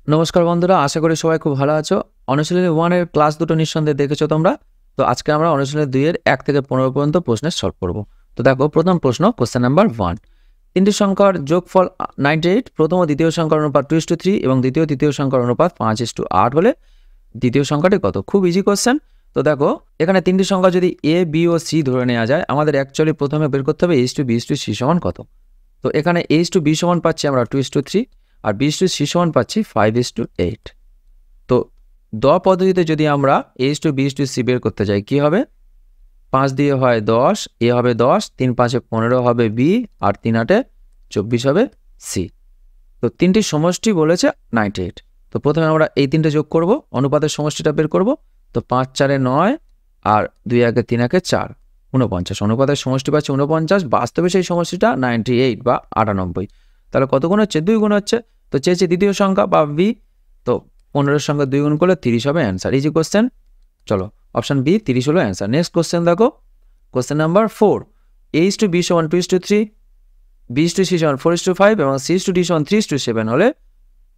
নমস্কার বন্ধুরা, আশা করি সবাই খুব ভালো আছো। অনুশীলনী 1 এর ক্লাস দুটো নিঃসন্দেহে দেখেছো তোমরা। তো আজকে আমরা অনুশীলনী 2 এর 1 থেকে 15 পর্যন্ত প্রশ্নের সলভ করব। তো দেখো, প্রথম প্রশ্ন, কোশ্চেন নাম্বার 1। তিনটি সংখ্যার যোগফল 98, প্রথম ও দ্বিতীয় সংখ্যার অনুপাত 2:3 এবং দ্বিতীয় তৃতীয় সংখ্যার অনুপাত 5:8 হলে দ্বিতীয় সংখ্যাটি কত? খুব ইজি কোশ্চেন। তো দেখো, এখানে তিনটি সংখ্যা যদি এ, বি ও সি ধরে নেওয়া যায়, আমাদের অ্যাকচুয়ালি প্রথমে বের করতে হবে h/b/c সমান কত। তো এখানে h/b সমান পাচ্ছি আমরা 2:3 আর b/c সমান পাচ্ছি 5:8। তো দ পদ্ধতিতে যদি আমরা h/b/c বের করতে যাই, কি হবে? 5 দিয়ে হয় 10, এ হবে 10, 3 5 15 হবে বি, আর 3 8 24 হবে সি। তো তিনটি সমষ্টি বলেছে 98। তো প্রথমে আমরা এই তিনটে যোগ করব, অনুপাতের সমষ্টিটা বের করব। তো 5 4 9 আর 2 1 3 1 4, 49। অনুপাতের সমষ্টি পাচ্ছে 49, বাস্তবে সেই সমষ্টিটা 98 বা 98। তাহলে কত গুণ হচ্ছে? 2 গুণ হচ্ছে। তো চেয়েছে দ্বিতীয় সংখ্যা বা বি। তো 15 এর সঙ্গে 2 গুণ করলে 30 হবে অ্যান্সার। Easy question. চলো, অপশন বি 30 হলো অ্যান্সার। নেক্সট কোশ্চেন দেখো, কোশ্চেন নাম্বার 4। h/b সমান 2:3, b/c সমান 4:5 এবং c/d সমান 3:7 হলে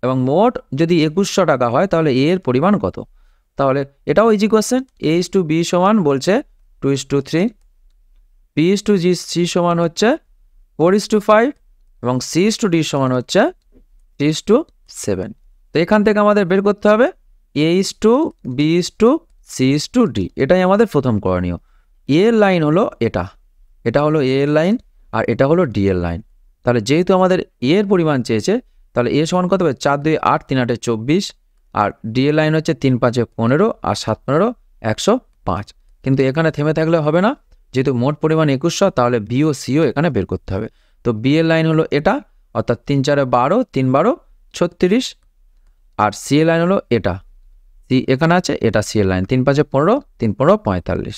এবং মোট যদি 2100 টাকা হয়, তাহলে a এর পরিমাণ কত? তাহলে এটাও ইজি কোশ্চেন। h/b সমান বলছে 2:3, b/c সমান হচ্ছে 4:5 এবং c/d সমান হচ্ছে 3:7। তো এখান থেকে আমাদের বের করতে হবে a/b/c/d। এটাই আমাদের প্রথম করণীয়। a এর লাইন হলো এটা, এটা হলো a এর লাইন আর এটা হলো d এর লাইন। তাহলে যেহেতু আমাদের a এর পরিমাণ চেয়েছে, তাহলে a সমান কত হবে? 4 2 8 3 8 24, আর d এর লাইন হচ্ছে 3 5 15 আর 7 15 105। কিন্তু এখানে থেমে থাকলে হবে না, যেহেতু মোট পরিমাণ 2100, তাহলে b ও c ও এখানে বের করতে হবে। তো b এর লাইন হলো এটা, অর্থাৎ 3 4 12, 3 12 36, আর c এর লাইন হলো এটা, c এখানে আছে, এটা c এর লাইন, 3 5 15, 3 15 45।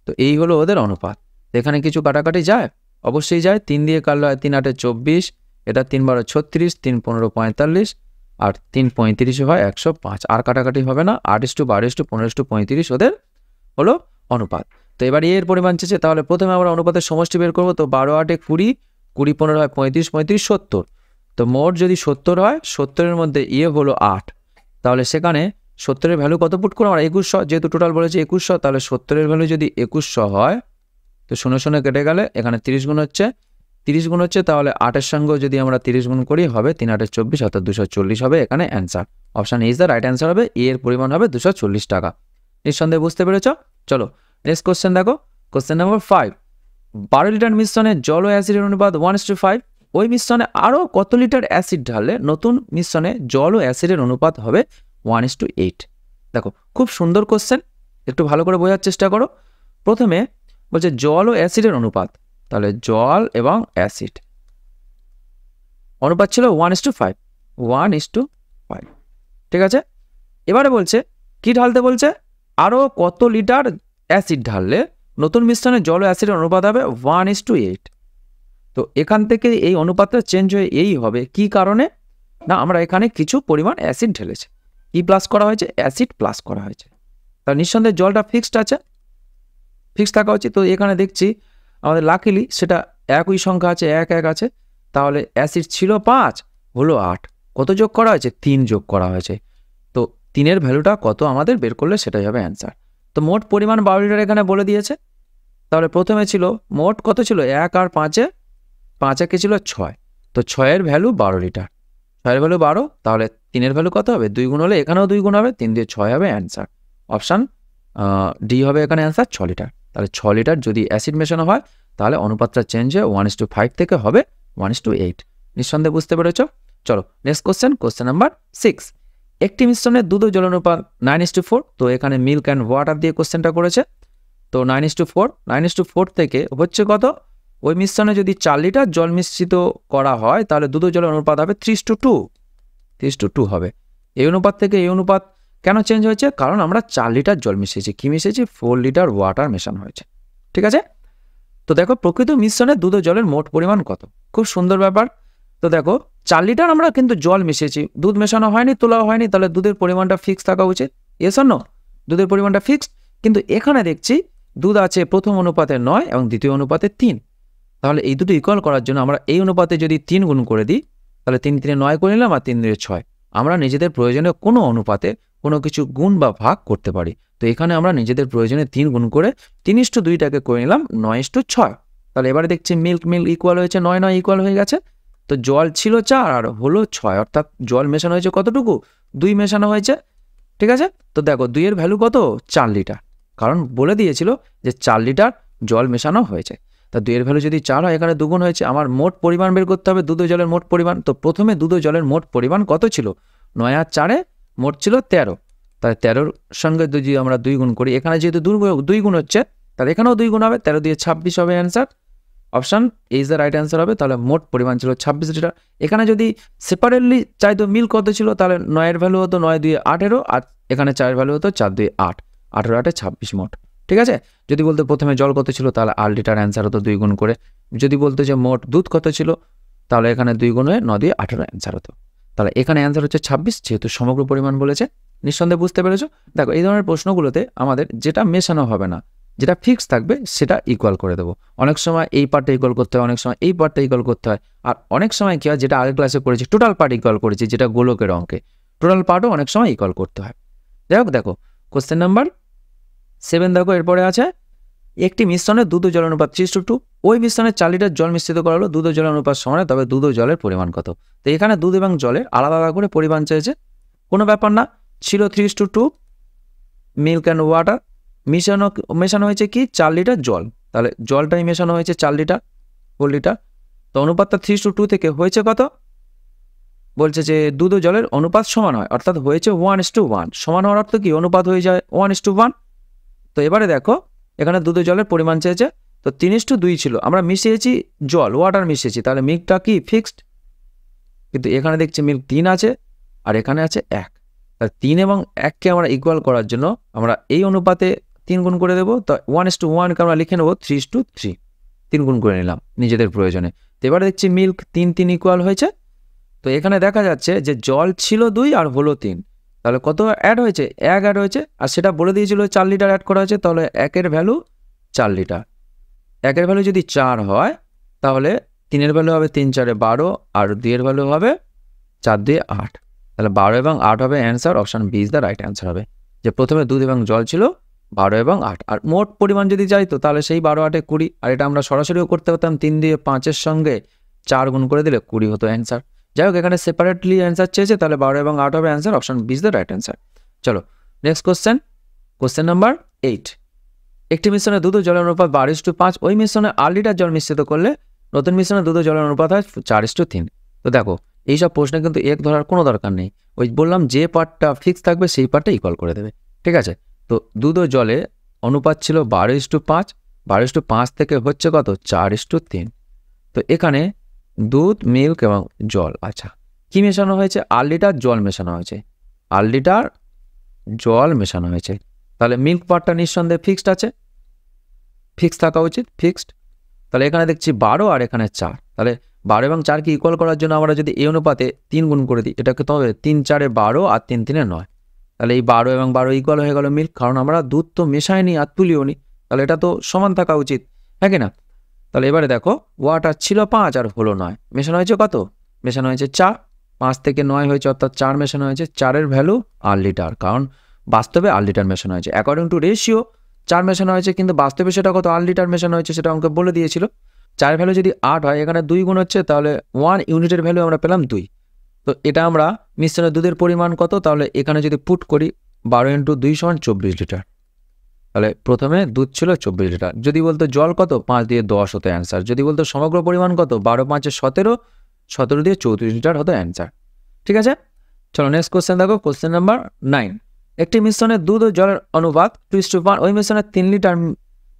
তো এই হলো ওদের অনুপাত। এখানে কিছু কাটাকাটি যায়? অবশ্যই যায়। 3 দিয়ে কাটলে হয় 3 8 24, এটা 3 12 36, 3 15 45, আর 3 35 হয় 105। আর কাটাকাটি হবে না। 8:12, 15:35 ওদের হলো অনুপাত। তো এবার এর পরিমাণ চেয়েছে, তাহলে প্রথমে আমরা অনুপাতের সমষ্টি বের করবো। তো 12 8 20, 20 15 হয় 35, 35 70। তো মোট যদি 70 হয়, 70-এর মধ্যে এ হলো 8, তাহলে সেখানে 70-এর ভ্যালু কত পুট করবো আমরা? 2100। যেহেতু টোটাল বলেছে 2100, তাহলে 70-এর ভ্যালু যদি 2100 হয়, তো 0 0 কেটে গেলে এখানে 30 গুণ হচ্ছে, 30 গুণ হচ্ছে, তাহলে 8-এর সঙ্গে যদি আমরা 30 গুণ করি, হবে 3 8 24, অর্থাৎ 240 হবে এখানে answer. Option is the right answer হবে। এ এর পরিমাণ হবে 240 টাকা। নিঃসন্দেহে বুঝতে পেরেছ? চলো নেক্সট কোশ্চেন দেখো, কোশ্চেন নাম্বার 5। 12 লিটার মিশ্রণে জল ও অ্যাসিডের অনুপাত 1:5। ওই মিশ্রণে আরও কত লিটার অ্যাসিড ঢাললে নতুন মিশ্রণে জল ও অ্যাসিডের অনুপাত হবে 1:8? দেখো, খুব সুন্দর কোশ্চেন, একটু ভালো করে বোঝার চেষ্টা করো। প্রথমে বলছে জল ও অ্যাসিডের অনুপাত, তাহলে জল এবং অ্যাসিড অনুপাত ছিল 1:5, 1:5। ঠিক আছে। এবারে বলছে কি ঢালতে বলছে? আরও কত লিটার অ্যাসিড ঢাললে নতুন মিশ্রণে জল ও অ্যাসিডের অনুপাত হবে 1:8। তো এখান থেকে এই অনুপাতটা চেঞ্জ হয়ে এই হবে, কি কারণে? না, আমরা এখানে কিছু পরিমাণ অ্যাসিড ঢেলেছে। কি প্লাস করা হয়েছে? অ্যাসিড প্লাস করা হয়েছে। তাহলে নিঃসন্দেহে জলটা ফিক্সড আছে, ফিক্সড থাকা উচিত। তো এখানে দেখছি আমাদের লাকিলি সেটা একই সংখ্যা আছে, 1 1 আছে। তাহলে অ্যাসিড ছিল 5, হলো 8। কত যোগ করা হয়েছে? 3 যোগ করা হয়েছে। তো 3-এর ভ্যালুটা কত আমাদের বের করলে সেটাই হবে অ্যান্সার। তো মোট পরিমাণ 12 লিটার এখানে বলে দিয়েছে। তাহলে প্রথমে ছিল মোট কত ছিল? 1 আর 5-এ, 5 1 ছিল 6। তো 6-এর ভ্যালু 12 লিটার, 6-এর ভ্যালু 12। তাহলে 3-এর ভ্যালু কত হবে? 2 গুণ হলে এখানেও 2 গুণ হবে, 3 দিয়ে 6 হবে অ্যান্সার। অপশান ডি হবে এখানে অ্যান্সার, 6 লিটার। তাহলে 6 লিটার যদি অ্যাসিড মেশানো হয়, তাহলে অনুপাতটা চেঞ্জ হয়ে 1:5 থেকে হবে 1:8। নিঃসন্দেহে বুঝতে পেরেছ? চলো নেক্সট কোশ্চেন, কোশ্চেন নাম্বার 6। একটি মিশ্রণে দুধ ও জল অনুপাত 9:4। তো এখানে মিল্ক অ্যান্ড ওয়াটার দিয়ে কোশ্চেনটা করেছে। তো 9:4, 9:4 থেকে হচ্ছে কত? ওই মিশ্রণে যদি 4 লিটার জল মিশ্রিত করা হয়, তাহলে দুধ ও জলের অনুপাত হবে 3:2, 3:2 হবে। এই অনুপাত থেকে এই অনুপাত কেন চেঞ্জ হয়েছে? কারণ আমরা 4 লিটার জল মিশিয়েছি। কি মিশিয়েছি? 4 লিটার ওয়াটার মেশানো হয়েছে। ঠিক আছে। তো দেখো, প্রকৃত মিশ্রণে দুধ ও জলের মোট পরিমাণ কত? খুব সুন্দর ব্যাপার। তো দেখো, 4 লিটার আমরা কিন্তু জল মিশিয়েছি, দুধ মেশানো হয়নি, তোলাও হয়নি। তাহলে দুধের পরিমাণটা ফিক্স থাকা উচিত। Yes or no? দুধের পরিমাণটা ফিক্সড। কিন্তু এখানে দেখছি দুধ আছে প্রথম অনুপাতে 9 এবং দ্বিতীয় অনুপাতে 3। তাহলে এই দুটো ইকুয়াল করার জন্য আমরা এই অনুপাতে যদি 3 গুণ করে দিই, তাহলে 3 3 9 করে নিলাম, আর 3 2 6। আমরা নিজেদের প্রয়োজনে কোনো অনুপাতে কোনো কিছু গুণ বা ভাগ করতে পারি। তো এখানে আমরা নিজেদের প্রয়োজনে 3 গুণ করে 3:2টাকে করে নিলাম 9:6। তাহলে এবারে দেখছি মিল্ক ইকুয়াল হয়েছে 9 9 ইকুয়াল হয়ে গেছে। তো জল ছিল 4 আর হলো 6, অর্থাৎ জল মেশানো হয়েছে কতটুকু? 2 মেশানো হয়েছে। ঠিক আছে, তো দেখো 2 এর ভ্যালু কত? 4 লিটার, কারণ বলে দিয়েছিল যে 4 লিটার জল মেশানো হয়েছে। তা 2 এর ভ্যালু যদি 4 হয়, এখানে দুগুণ হয়েছে। আমার মোট পরিমাণ বের করতে হবে, দুধ জলের মোট পরিমাণ। তো প্রথমে দুধ জলের মোট পরিমাণ কত ছিল? 9 আর 4 মোট ছিল 13। তাহলে 13-র সঙ্গে যদি আমরা 2 গুণ করি, এখানে যেহেতু 2 গুণ হচ্ছে, তাহলে এখানেও 2 গুণ হবে, 13 দিয়ে 26 হবে answer. Option is the right answer হবে। তাহলে মোট পরিমাণ ছিল 26 লিটার। এখানে যদি সেপারেটলি চাইতো মিল্ক কত ছিল, তাহলে 9 এর ভ্যালু হতো 9 2 18, আর এখানে 4 এর ভ্যালু হতো 4 2 8, 18 8 26 মোট। ঠিক আছে, যদি বলতো প্রথমে জল কত ছিল, তাহলে 8 লিটার অ্যান্সার হতো 2 গুণ করে। যদি বলতো যে মোট দুধ কত ছিল, তাহলে এখানে 2 গুণ হয়ে 9 2 18 অ্যান্সার হতো। তাহলে এখানে অ্যান্সার হচ্ছে 26, যেহেতু সমগ্র পরিমাণ বলেছে। নিঃসন্দেহে বুঝতে পেরেছো? দেখো, এই ধরনের প্রশ্নগুলোতে আমাদের যেটা মেশানো হবে না, যেটা ফিক্স থাকবে, সেটা ইকুয়াল করে দেবো। অনেক সময় এই পার্টটা ইকুয়াল করতে হয়, অনেক সময় এই পার্টটা ইকুয়াল করতে হয়, আর অনেক সময় কি হয়, যেটা আগের ক্লাসে করেছি টোটাল পার্ট ইকুয়াল করেছি, যেটা গোলকের অঙ্কে টোটাল পার্টও অনেক সময় ইকুয়াল করতে হয়। যাই হোক, দেখো কোশ্চেন নাম্বার 7, দেখো এরপরে আছে একটি মিশ্রণে দুধ ও জল অনুপাত 3:2। ওই মিশ্রণে 4 লিটার জল মিশ্রিত করা হলো, দুধ ও জলের অনুপাত সমান, তবে দুধ ও জলের পরিমাণ কত? তো এখানে দুধ এবং জলের আলাদা আলাদা করে পরিমাণ চেয়েছে, কোনো ব্যাপার না। ছিল 3:2 মিল্ক অ্যান্ড ওয়াটার, মেশানো হয়েছে কি 4 লিটার জল, তাহলে জলটাই মেশানো হয়েছে 4 লিটার 4 লিটার। তো অনুপাতটা 3:2 থেকে হয়েছে কত? বলছে যে দুধ ও জলের অনুপাত সমান হয়, অর্থাৎ হয়েছে 1:1। সমান হওয়ার অর্থ কি? অনুপাত হয়ে যায় 1:1। তো এবারে দেখো, এখানে দুধ ও জলের পরিমাণ চেয়েছে, তো 3:2 ছিল, আমরা মিশিয়েছি জল, ওয়াটার মিশিয়েছি, তাহলে মিল্কটা কি ফিক্সড। কিন্তু এখানে দেখছি মিল্ক 3 আছে আর এখানে আছে 1। তাহলে 3 এবং 1কে আমরা ইকুয়াল করার জন্য আমরা এই অনুপাতে 3 গুণ করে দেবো। তো 1:1কে আমরা লিখে নেবো 3:3, 3 গুণ করে নিলাম নিজেদের প্রয়োজনে। তো এবারে দেখছি মিল্ক 3 3 ইকুয়াল হয়েছে। তো এখানে দেখা যাচ্ছে যে জল ছিল 2 আর হলো 3, তাহলে কত অ্যাড হয়েছে? 1 অ্যাড হয়েছে, আর সেটা বলে দিয়েছিল 4 লিটার অ্যাড করা হয়েছে, তাহলে 1-এর ভ্যালু 4 লিটার। 1-এর ভ্যালু যদি 4 হয়, তাহলে 3-এর ভ্যালু হবে 3 4 12, আর 2-এর ভ্যালু হবে 4 2 8। তাহলে 12 এবং 8 হবে answer. Option B is the right answer হবে, যে প্রথমে দুধ এবং জল ছিল 12 এবং 8, আর মোট পরিমাণ যদি চাইতো, তাহলে সেই 12 8 20, আর এটা আমরা সরাসরিও করতে পারতাম, 3 দিয়ে 5-এর সঙ্গে 4 গুণ করে দিলে 20 হতো অ্যান্সার। যাই হোক, এখানে সেপারেটলি অ্যান্সার চেয়েছে, তাহলে 12 এবং 8 হবে answer. Option B is the right answer. চলো নেক্সট কোশ্চেন, কোশ্চেন নাম্বার 8। একটি মিশ্রণে দুধ ও জলের অনুপাত 12:5। ওই মিশ্রণে 8 লিটার জল মিশ্রিত করলে নতুন মিশ্রণে দুধ ও জলের অনুপাত হয় 4:3। তো দেখো, এইসব প্রশ্নে কিন্তু এক ধরার কোনো দরকার নেই, ওই বললাম যে পার্টটা ফিক্স থাকবে সেই পার্টটা ইকুয়াল করে দেবে। ঠিক আছে, তো দুধ ও জলে অনুপাত ছিল 12:5, 12:5 থেকে হচ্ছে কত? 4:3। তো এখানে দুধ, মিল্ক এবং জল, আচ্ছা কি মেশানো হয়েছে? 8 লিটার জল মেশানো হয়েছে, 8 লিটার জল মেশানো হয়েছে। তাহলে মিল্ক পার্টটা নিঃসন্দেহে ফিক্সড আছে, ফিক্স থাকা উচিত, ফিক্সড। তাহলে এখানে দেখছি 12 আর এখানে 4, তাহলে 12 এবং 4কে ইকুয়াল করার জন্য আমরা যদি এই অনুপাতে 3 গুণ করে দিই, এটাকে তো হবে 3 4 12 আর 3 3 9। তাহলে এই 12 এবং 12 ইকুয়াল হয়ে গেল মিল্ক, কারণ আমরা দুধ তো মেশাইনি আর তুলিও নি, তাহলে এটা তো সমান থাকা উচিত, হ্যাঁ কি না? তাহলে এবারে দেখো, ওয়াটার ছিল 5 আর হলো 9, মেশানো হয়েছে কত? মেশানো হয়েছে 4, 5 থেকে 9 হয়েছে, অর্থাৎ 4 মেশানো হয়েছে। 4-এর ভ্যালু 8 লিটার, কারণ বাস্তবে 8 লিটার মেশানো হয়েছে। অ্যাকর্ডিং টু রেশিও 4 মেশানো হয়েছে, কিন্তু বাস্তবে সেটা কত? 8 লিটার মেশানো হয়েছে, সেটা আমাকে বলে দিয়েছিল। 4 ভ্যালু যদি 8 হয়, এখানে 2 গুণ হচ্ছে, তাহলে 1 ইউনিটের ভ্যালু আমরা পেলাম 2। তো এটা আমরা মিশ্রণের দুধের পরিমাণ কত, তাহলে এখানে যদি পুট করি 12 × 2 = 24 লিটার। তাহলে প্রথমে দুধ ছিল 24 লিটার। যদি বলতো জল কত, 5 দিয়ে 10 হতো অ্যান্সার। যদি বলতো সমগ্র পরিমাণ কত, 12 5 17, 17 দিয়ে 34 লিটার হতো অ্যান্সার। ঠিক আছে, চলো নেক্সট কোশ্চেন দেখো, কোশ্চেন নাম্বার 9। একটি মিশ্রণে দুধ ও জলের অনুপাত 2:1। ওই মিশ্রণে 3 লিটার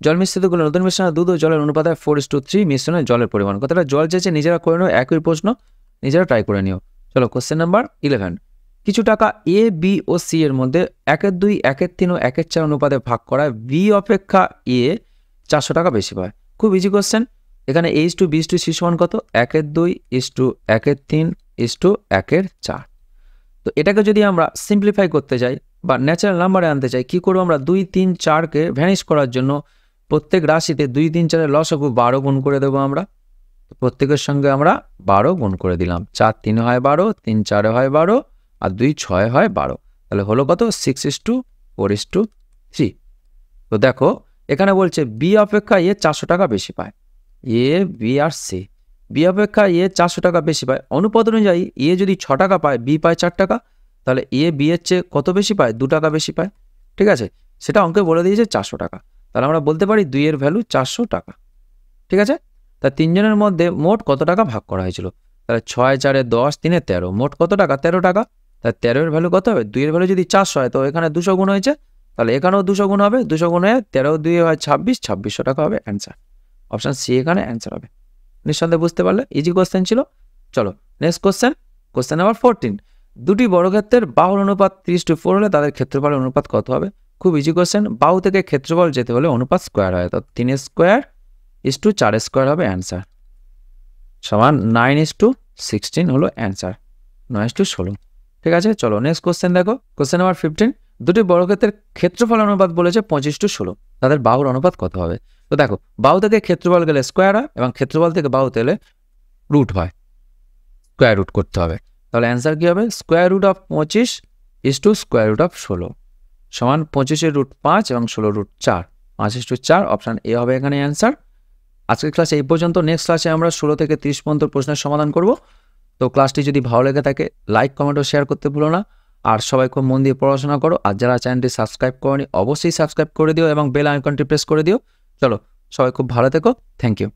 জল মিশ্রিত করলে নতুন মিশ্রণে দুধ ও জলের অনুপাত হয় 4:3। মিশ্রণে জলের পরিমাণ কতটা? জল চেয়েছে, নিজেরা করে নিও, একই প্রশ্ন, নিজেরা ট্রাই করে নিও। চলো কোশ্চেন নাম্বার 11। কিছু টাকা এ, বি ও সি এর মধ্যে 1/2, 1/3 ও 1/4 অনুপাতে ভাগ করায় বি অপেক্ষা এ 400 টাকা বেশি পায়। খুব ইজি কোশ্চেন। এখানে A:B:C সমান কত? 1/2 1/3 1/4। তো এটাকে যদি আমরা সিম্পলিফাই করতে যাই বা ন্যাচারাল নাম্বারে আনতে চাই, কি করবো আমরা? 2 3 4কে ভ্যানিশ করার জন্য প্রত্যেক রাশিতে 2 3 4-এর লসাগু 12 গুণ করে দেবো আমরা। প্রত্যেকের সঙ্গে আমরা 12 গুণ করে দিলাম। 4 3 হয় 12, 3 4 হয় 12, আর 2 6 হয় 12, তাহলে হলো কত 6:4:3। তো দেখো এখানে বলছে বি অপেক্ষা এ 400 টাকা বেশি পায়, A B R C, B অপেক্ষা এ 400 টাকা বেশি পায়, অনুপাত অনুযায়ী এ যদি 6 টাকা পায় বি পায় 4 টাকা, তাহলে এ বি এর চেয়ে কত বেশি পায় 2 টাকা বেশি পায়। ঠিক আছে, সেটা অঙ্কে বলে দিয়েছে 400 টাকা, তাহলে আমরা বলতে পারি 2 এর ভ্যালু 400 টাকা। ঠিক আছে, তা তিনজনের মধ্যে মোট কত টাকা ভাগ করা হয়েছিল, তাহলে 6 4 10 3 13, মোট কত টাকা 13 টাকা, তাহলে 13 এর ভ্যালু কত হবে, 2 এর ভ্যালু যদি 400 হয় তো এখানে 200 গুণ হয়েছে, তাহলে এখানেও 200 গুণ হবে, 200 গুণ হয়ে 13 2 হয় 26, 2600 টাকা হবে অ্যান্সার। অপশান সি এখানে অ্যান্সার হবে। নিঃসন্দেহে বুঝতে পারলে, ইজি কোশ্চেন ছিল। চলো নেক্সট কোশ্চেন, কোশ্চেন নাম্বার 14, দুটি বর্গক্ষেত্রের বাহুর অনুপাত 30:4 হলে তাদের ক্ষেত্রফলের অনুপাত কত হবে। খুব ইজি কোশ্চেন, বাহু থেকে ক্ষেত্রফল যেতে হলে অনুপাত স্কোয়ার হয়, তো 3 স্কোয়ার ইস টু 4 স্কোয়ার হবে অ্যান্সার, সমান 9:16 হলো অ্যান্সার, 9:16। ঠিক আছে, চলো নেক্সট কোশ্চেন দেখো, কোশ্চেন নাম্বার 15, দুটি বর্গক্ষেত্রের ক্ষেত্রফল অনুপাত বলেছে 25:16, তাদের বাহুর অনুপাত কত হবে। তো দেখো বাহু থেকে ক্ষেত্রফল গেলে স্কোয়ার হয় এবং ক্ষেত্রফল থেকে বাহু গেলে রুট হয়, স্কোয়ার রুট করতে হবে, তাহলে অ্যান্সার কী হবে, square root of 25 is to square root of 16 সমান 25/5 এবং 16/4, 5:4, অপশান এ হবে এখানে অ্যান্সার। আজকের ক্লাসে এই পর্যন্ত, নেক্সট ক্লাসে আমরা 16 থেকে 30 পর্যন্ত প্রশ্নের সমাধান করব। তো ক্লাসটি যদি ভালো লেগে থাকে লাইক কমেন্ট ও শেয়ার করতে ভুলো না, আর সবাই খুব মন দিয়ে পড়াশোনা করো, আর যারা চ্যানেলটি সাবস্ক্রাইব করোনি অবশ্যই সাবস্ক্রাইব করে দিও এবং বেল আইকনটি প্রেস করে দিও। চলো সবাই খুব ভালো থেকো, থ্যাংক ইউ।